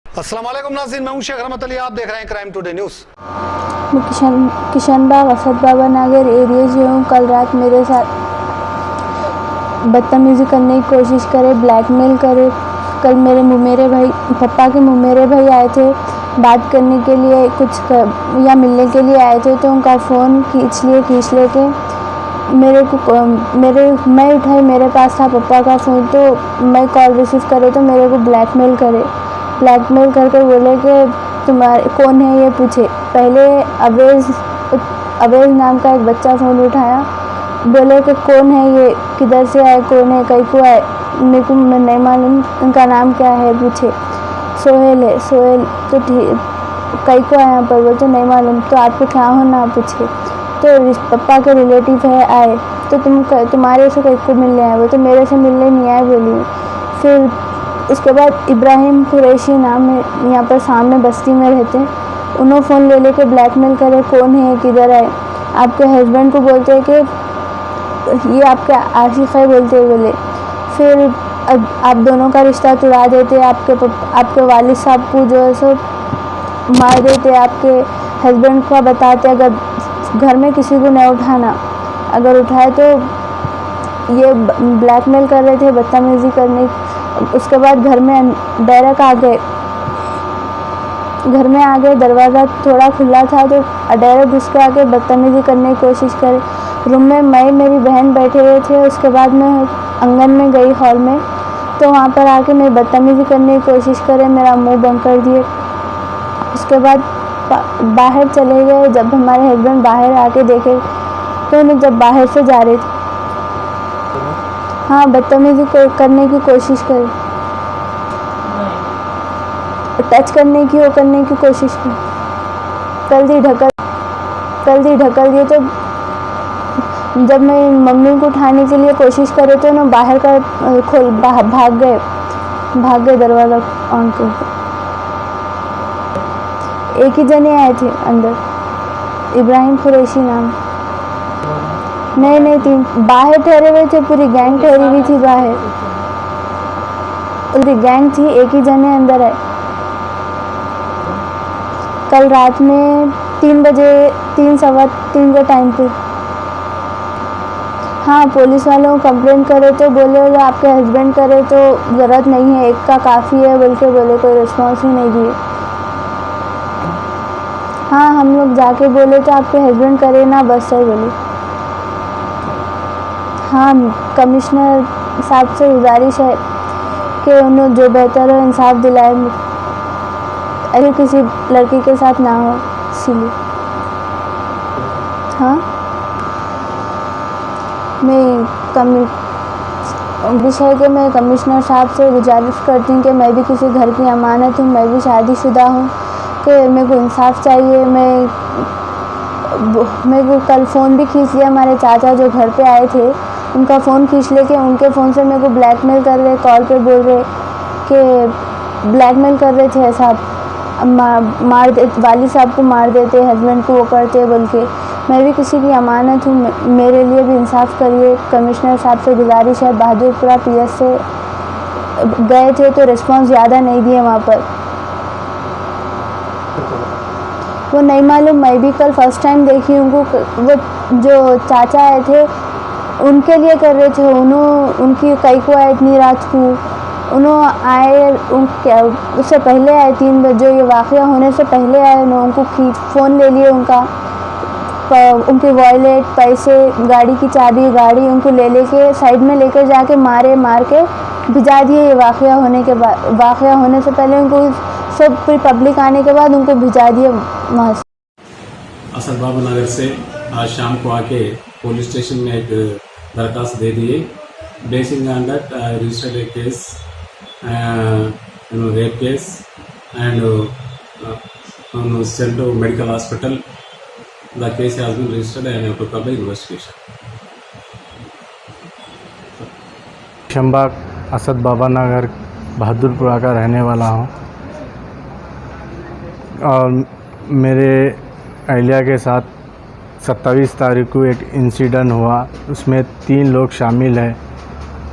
अस्सलाम वालेकुम नाज़रीन, मैं हूं शेख रहमत अली। आप देख रहे हैं क्राइम टुडे न्यूज़। मैं किशनबाग असद बाबा नगर एरिया से हूँ। कल रात मेरे साथ बदतमीज़ी करने की कोशिश करे, ब्लैकमेल करे। कल मेरे भाई पापा के मुमेरे भाई आए थे बात करने के लिए या मिलने के लिए आए थे, तो उनका फ़ोन खींच लेके मैं उठाई, मेरे पास था पापा का फ़ोन, तो मैं कॉल रिसीव करे तो मेरे को ब्लैकमेल करके बोले कि तुम्हारे कौन है ये पूछे। पहले अवेज नाम का एक बच्चा फ़ोन उठाया, बोले कि कौन है ये, किधर से आए, कौन है, कहीं को आए, मेरे को नहीं मालूम उनका नाम क्या है पूछे। सोहेल है। सोहेल तो ठीक, कहीं को आया पर वो तो नहीं मालूम, तो आपको क्या होना पूछे। तो पापा के रिलेटिव है आए, तो तुम्हारे से कहीं को मिलने आए, वो तो मेरे से मिलने नहीं आए बोली। फिर उसके बाद इब्राहिम कुरैशी नाम है, यहाँ पर सामने बस्ती में रहते हैं, उन्होंने फ़ोन ले लेके ब्लैकमेल करे, कौन है, किधर आए। आपके हस्बैंड को बोलते हैं कि ये आपके आशिक़ है बोलते बोले। फिर आप दोनों का रिश्ता तुड़ा देते, आपके वालिद साहब को जो है सो मार देते। आपके हस्बैंड को बताते अगर घर में किसी को नहीं उठाना, अगर उठाए तो ये ब्लैकमेल कर रहे थे, बदतमीज़ी करने। उसके बाद घर में डायरेक्ट आ गए, दरवाज़ा थोड़ा खुला था तो डायरेक्ट घुस के आके बदतमीज़ी करने की कोशिश करे। रूम में मैं मेरी बहन बैठे हुए थे, उसके बाद मैं आंगन में गई हॉल में, तो वहाँ पर आके मैं बदतमीज़ी करने की कोशिश करे, मेरा मुंह बंद कर दिए। उसके बाद बाहर चले गए। जब हमारे हस्बैंड बाहर आके देखे तो उन्हें जब बाहर से जा रहे थे, हाँ, बदतमीज़ी करने की कोशिश करी, टच करने की कोशिश की, कर दी ढकल दिए। तो जब मैं मम्मी को उठाने के लिए कोशिश करे तो ना बाहर का भाग गए दरवाज़ा ऑन करके। एक ही जने आए थे अंदर, इब्राहिम कुरैशी नाम। नहीं, तीन बाहर ठहरे हुए थे, पूरी गैंग ठहरी हुई थी बाहर, पूरी गैंग थी, एक ही जने अंदर आए। कल रात में 3 बजे, 3 के टाइम पे, हाँ, पुलिस वालों को कंप्लेंट करे तो बोले आपके हस्बैंड करे तो ज़रूरत नहीं है, एक का काफ़ी है बोल के बोले, कोई रिस्पॉन्स ही नहीं दिए। हाँ, हम लोग जाके बोले तो आपके हस्बैंड करे ना, बस है बोले। हाँ, कमिश्नर साहब से गुजारिश है कि उन्हें जो बेहतर है इंसाफ दिलाए, अगर किसी लड़की के साथ ना हो, इसीलिए। हाँ, विषय के मैं कमिश्नर साहब से गुजारिश करती हूँ कि मैं भी किसी घर की अमानत हूँ, मैं भी शादीशुदा हूँ, कि मेरे को इंसाफ चाहिए। मेरे को कल फ़ोन भी खींच लिया, हमारे चाचा जो घर पे आए थे उनका फ़ोन खींच लेके उनके फ़ोन से मेरे को ब्लैकमेल कर रहे, कॉल पे बोल रहे कि ब्लैकमेल कर रहे थे, ऐसा वालिद साहब को मार देते, हस्बैंड को वो करते बोल के। मैं भी किसी की अमानत हूँ, मेरे लिए भी इंसाफ करिए। कमिश्नर साहब से गुजारिश है। बहादुरपुरा PS से गए थे तो रिस्पांस ज़्यादा नहीं दिए वहाँ पर, वो नहीं मालूम, मैं भी कल फर्स्ट टाइम देखी उनको। वो जो चाचा आए थे उनके लिए कर रहे थे, उनकी कई को आए इतनी रात को, उन्होंने आए उससे पहले आए, 3 बजे, ये वाक़या होने से पहले आए, उनको फ़ोन ले लिए, उनकी वॉलेट, पैसे, गाड़ी की चाबी, गाड़ी उनको लेके साइड में लेकर जाके मार के भिजा दिए। ये वाक़या होने से पहले उनको सब पूरी पब्लिक आने के बाद उनको भिजा दिए वहाँ से। असद बाबा नगर से आज शाम को आके पुलिस स्टेशन में एक दरखास्त दे दिए। Basin on that I registered A case, rape case, and sent to medical hospital. The case has been registered and I have to cover the investigation. Kishanbagh Asad Baba Nagar Bahadurpura का रहने वाला हूँ, और मेरे अहलिया के साथ 27 तारीख को एक इंसिडेंट हुआ, उसमें 3 लोग शामिल हैं।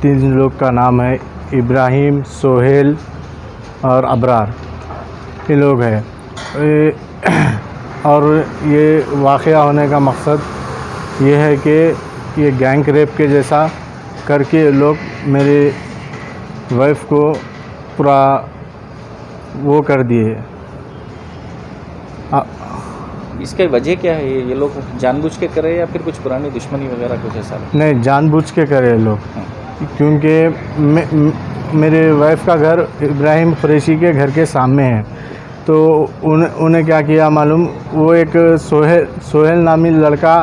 3 लोग का नाम है इब्राहिम, सोहेल और अबरार। ये लोग हैं। और ये वाक़या होने का मकसद ये है कि ये गैंग रेप के जैसा करके ये लोग मेरी वाइफ को पूरा वो कर दिए। इसकी वजह क्या है? ये लोग जानबूझ के करे या फिर कुछ पुरानी दुश्मनी वगैरह कुछ ऐसा? नहीं, जानबूझ के करे ये लोग, क्योंकि मेरे वाइफ का घर इब्राहिम कुरैशी के घर के सामने है। तो उन्हें क्या किया मालूम, वो एक सोहेल नामी लड़का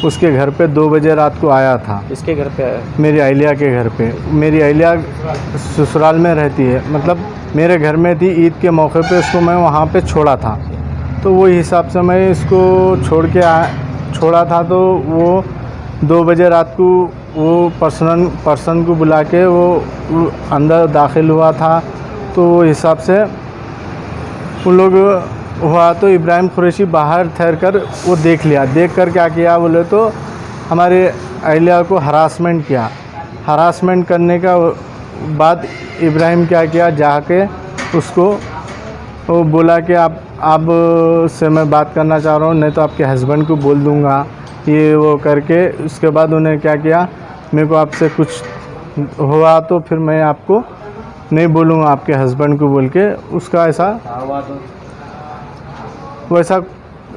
उसके घर पे 2 बजे रात को आया था। इसके घर पे आया? मेरी अहलिया के घर पे। मेरी अहलिया ससुराल में रहती है, मतलब मेरे घर में थी। ईद के मौके पे उसको मैं वहाँ पे छोड़ा था, तो वही हिसाब से मैं इसको छोड़ा था। तो वो 2 बजे रात को वो पर्सन को बुला के वो अंदर दाखिल हुआ था। तो वो हिसाब से उन लोग हुआ तो इब्राहिम कुरैशी बाहर ठहर कर वो देख लिया। देख कर क्या किया बोले तो हमारे अहलिया को हरासमेंट किया। हरासमेंट करने का बाद इब्राहिम क्या किया, जाके उसको वो बोला कि आप से मैं बात करना चाह रहा हूँ, नहीं तो आपके हस्बैंड को बोल दूँगा, ये वो करके। उसके बाद उन्हें क्या किया, मेरे को आपसे कुछ हुआ तो फिर मैं आपको नहीं बोलूँगा आपके हस्बैंड को बोल के उसका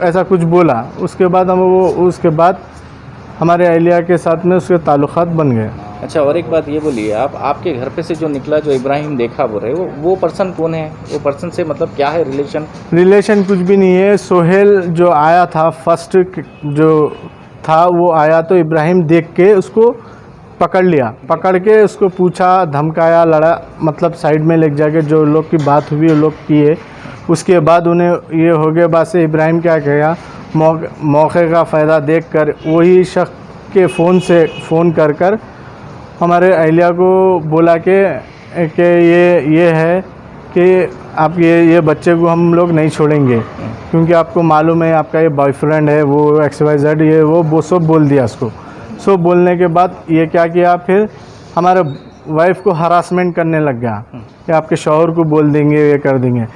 ऐसा कुछ बोला। उसके बाद उसके बाद हमारे अहलिया के साथ में उसके ताल्लुकात बन गए। अच्छा, और एक बात ये बोलिए, आपके घर पे से जो निकला, जो इब्राहिम देखा बोल रहे वो पर्सन कौन है? वो पर्सन से मतलब क्या है रिलेशन कुछ भी नहीं है। सोहेल जो आया था फर्स्ट जो था, वो आया तो इब्राहिम देख के उसको पकड़ लिया। पकड़ के उसको पूछा, धमकाया, लड़ा, मतलब साइड में ले जाके जो लोग की बात हुई वो लोग किए। उसके बाद उन्हें ये हो गया, बाद से इब्राहिम क्या किया, मौके का फ़ायदा देखकर वही शख्स के फ़ोन कर हमारे अहलिया को बोला कि ये है कि आप ये बच्चे को हम लोग नहीं छोड़ेंगे, क्योंकि आपको मालूम है आपका ये बॉयफ्रेंड है, वो XYZ ये वो सब बोल दिया उसको। सब बोलने के बाद ये क्या किया, फिर हमारे वाइफ को हरासमेंट करने लग गया कि आपके शौहर को बोल देंगे, ये कर देंगे।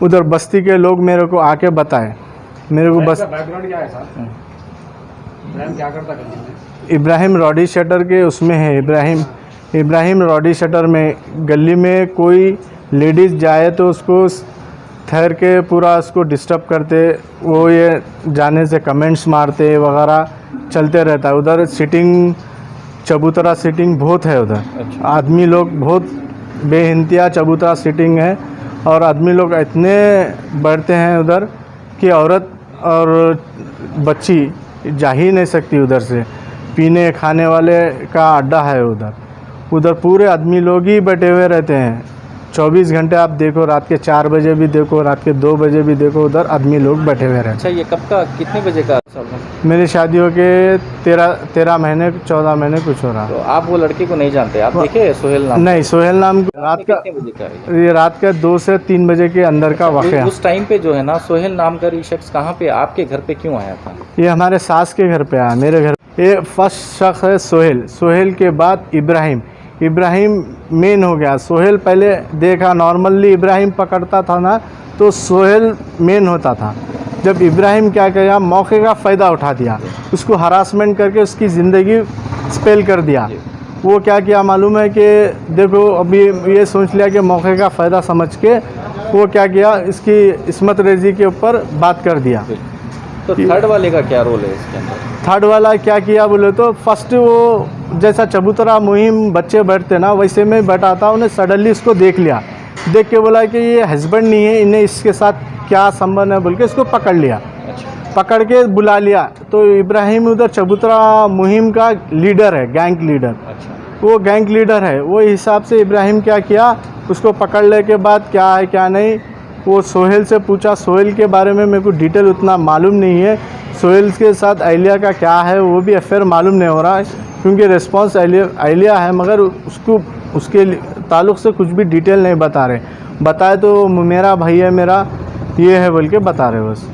उधर बस्ती के लोग मेरे को आके बताए, मेरे को बस बैकग्राउंड क्या है सर? इब्राहिम क्या करता है? इब्राहिम रॉडी शटर के उसमें है। इब्राहिम रॉडी शटर में गली में कोई लेडीज़ जाए तो उसको ठहर के पूरा उसको डिस्टर्ब करते, वो ये जाने से कमेंट्स मारते वगैरह चलते रहता है। उधर चबूतरा सीटिंग बहुत है उधर। अच्छा। आदमी लोग बहुत बेइंतहा चबूतरा सीटिंग है, और आदमी लोग इतने बढ़ते हैं उधर कि औरत और बच्ची जा ही नहीं सकती उधर से। पीने खाने वाले का अड्डा है उधर पूरे आदमी लोग ही बैठे हुए रहते हैं 24 घंटे। आप देखो, रात के 4 बजे भी देखो, रात के 2 बजे भी देखो, उधर आदमी लोग बैठे हुए रहते हैं। अच्छा, ये कब का, कितने बजे का? मेरी शादी हो के 13 महीने 14 महीने कुछ हो रहा। तो आप वो लड़के को नहीं जानते? आप देखे सोहेल नाम? नहीं, सोहेल नाम रात का कितने बजे का है? ये रात का 2 से 3 बजे के अंदर का वाक़या। उस टाइम पे जो है ना, सोहेल नाम का ये शख्स कहाँ पे आपके घर पे क्यों आया था? ये हमारे सास के घर पे आया, मेरे घर। ये फर्स्ट शख्स है सोहेल के बाद इब्राहिम मेन हो गया। सोहेल पहले देखा, नॉर्मली इब्राहिम पकड़ता था ना, तो सोहेल मेन होता था। जब इब्राहिम क्या किया, मौके का फ़ायदा उठा दिया, उसको हरासमेंट करके उसकी ज़िंदगी स्पेल कर दिया। वो क्या किया मालूम है कि देखो, अभी ये सोच लिया कि मौके का फ़ायदा समझ के वो क्या किया, इसकी इस्मत रेजी के ऊपर बात कर दिया। तो थर्ड वाले का क्या रोल है इसके अंदर? थर्ड वाला क्या किया बोले तो, फर्स्ट वो जैसा चबूतरा मुहिम बच्चे बैठते ना, वैसे में बैठा था। उन्हें सडनली उसको देख लिया, देख के बोला कि ये हस्बैंड नहीं है, इन्हें इसके साथ क्या संबंध है बोल के इसको पकड़ लिया। पकड़ के बुला लिया। तो इब्राहिम उधर चबूतरा मुहिम का लीडर है, गैंग लीडर। वो गैंग लीडर है। वो हिसाब से इब्राहिम क्या किया, उसको पकड़ने के बाद क्या है क्या नहीं, वो सोहेल से पूछा। सोहेल के बारे में मेरे को डिटेल उतना मालूम नहीं है। सोहेल के साथ अहलिया का क्या है वो भी अफेयर मालूम नहीं हो रहा है, क्योंकि रिस्पॉन्स अहलिया है, मगर उसके ताल्लुक़ से कुछ भी डिटेल नहीं बता रहे। बताए तो मेरा भाई है, मेरा ये है बोल के बता रहे बस।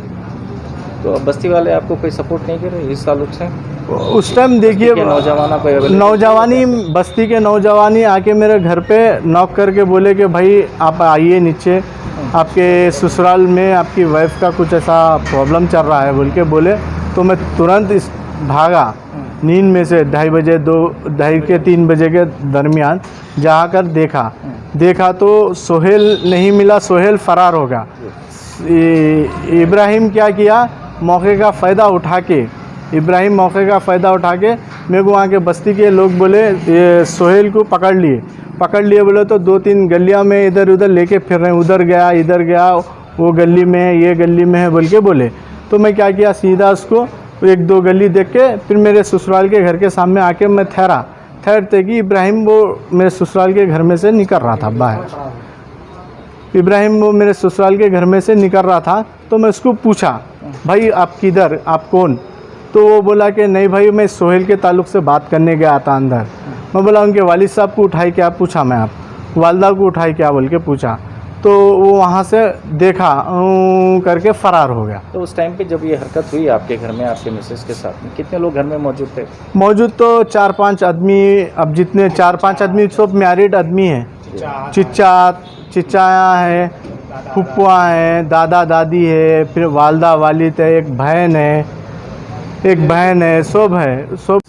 तो बस्ती वाले आपको कोई सपोर्ट नहीं कर रहे इस ताल्लुक़ से? उस टाइम देखिए, नौजवानी बस्ती के नौजवानी आके मेरे घर पे नॉक करके बोले कि भाई आप आइए नीचे, आपके ससुराल में आपकी वाइफ का कुछ ऐसा प्रॉब्लम चल रहा है बोल के बोले। तो मैं तुरंत भागा नींद में से 2:30 बजे 2:30 के 3 बजे के दरमियान जाकर देखा तो सोहेल नहीं मिला, सोहेल फ़रार हो गया। इब्राहिम क्या किया, मौके का फ़ायदा उठा के मेरे को वहाँ के बस्ती के लोग बोले ये सोहेल को पकड़ लिए बोले तो 2-3 गलियाँ में इधर उधर लेके फिर रहे हैं, उधर गया वो गली में है, ये गली में है बोल के बोले। तो मैं क्या किया, सीधा उसको 1-2 गली देख के फिर मेरे ससुराल के घर के सामने आके मैं ठहरते कि इब्राहिम वो मेरे ससुराल के घर में से निकल रहा था बाहर। इब्राहिम वो मेरे ससुराल के घर में से निकल रहा था। तो मैं उसको पूछा, भाई आप किधर, आप कौन? तो वो बोला कि नहीं भाई मैं सोहेल के ताल्लुक़ से बात करने गया था अंदर। मैं बोला उनके वालिद साहब को उठाई क्या पूछा, मैं आप वालदा को उठाई क्या बोल के पूछा। तो वो वहाँ से देखा करके फ़रार हो गया। तो उस टाइम पे जब ये हरकत हुई आपके घर में आपके मिसेस के साथ में, कितने लोग घर में मौजूद थे? मौजूद तो 4-5 आदमी, अब जितने 4-5 आदमी सब मैरिड आदमी हैं। चिच्चाया है, फुप्पुआ हैं, दादा दादी है, फिर वालदा वालिद है, एक बहन है, सब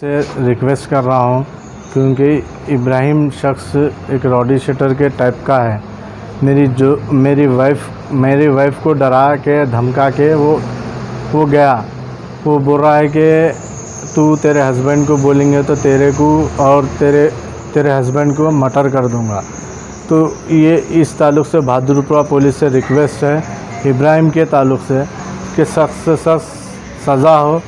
से रिक्वेस्ट कर रहा हूँ क्योंकि इब्राहिम शख्स एक रॉडी शटर के टाइप का है। मेरी वाइफ को डरा के धमका के वो गया। वो बोल रहा है कि तू तेरे हस्बैंड को बोलेंगे तो तेरे को और तेरे हस्बैंड को मर्डर कर दूंगा। तो ये इस ताल्लुक़ से बहादुरपुरा पुलिस से रिक्वेस्ट है इब्राहिम के ताल्लुक़ से कि सख्त से सख्त सज़ा हो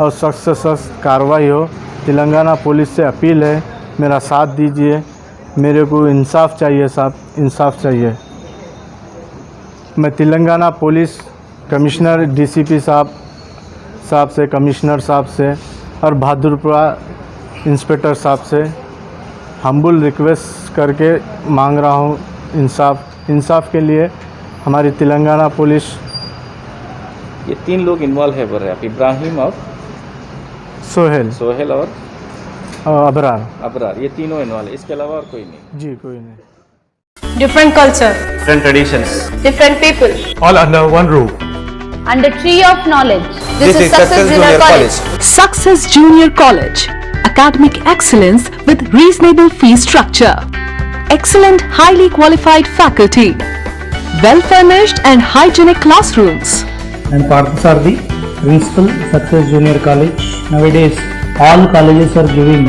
और सख्त से सख्त कार्रवाई हो। तेलंगाना पुलिस से अपील है, मेरा साथ दीजिए, मेरे को इंसाफ चाहिए साहब, इंसाफ चाहिए। मैं तेलंगाना पुलिस कमिश्नर डीसीपी साहब से, कमिश्नर साहब से और बहादुरपुरा इंस्पेक्टर साहब से हम्बल रिक्वेस्ट करके मांग रहा हूँ इंसाफ के लिए। हमारी तेलंगाना पुलिस, ये 3 लोग इन्वॉल्व है बोल रहे आप, इब्राहिम और सोहेल और अबरार, ये तीनों इन्वॉल्व है, इसके अलावा और कोई नहीं? जी कोई नहीं। Different culture, different traditions, different people, all under one roof. under tree of knowledge. This is Success Junior College. Success Junior College. Academic excellence with reasonable fee structure. Excellent, highly qualified faculty. Well-furnished and hygienic classrooms. And Parthasarthi, Principal, Success Junior College. Nowadays, all colleges are giving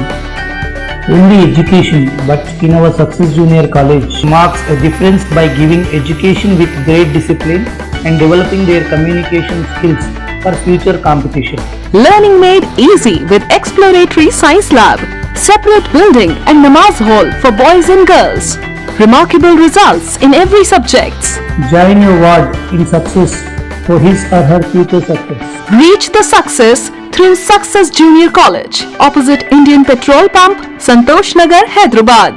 only education, but in our Success Junior College marks a difference by giving education with great discipline and developing their communication skills for future competition. Learning made easy with exploratory science lab, separate building and namaz hall for boys and girls. Remarkable results in every subject. Join your ward in success for his or her future success. Reach the success through Success Junior College, opposite Indian Petrol Pump, Santosh Nagar, Hyderabad.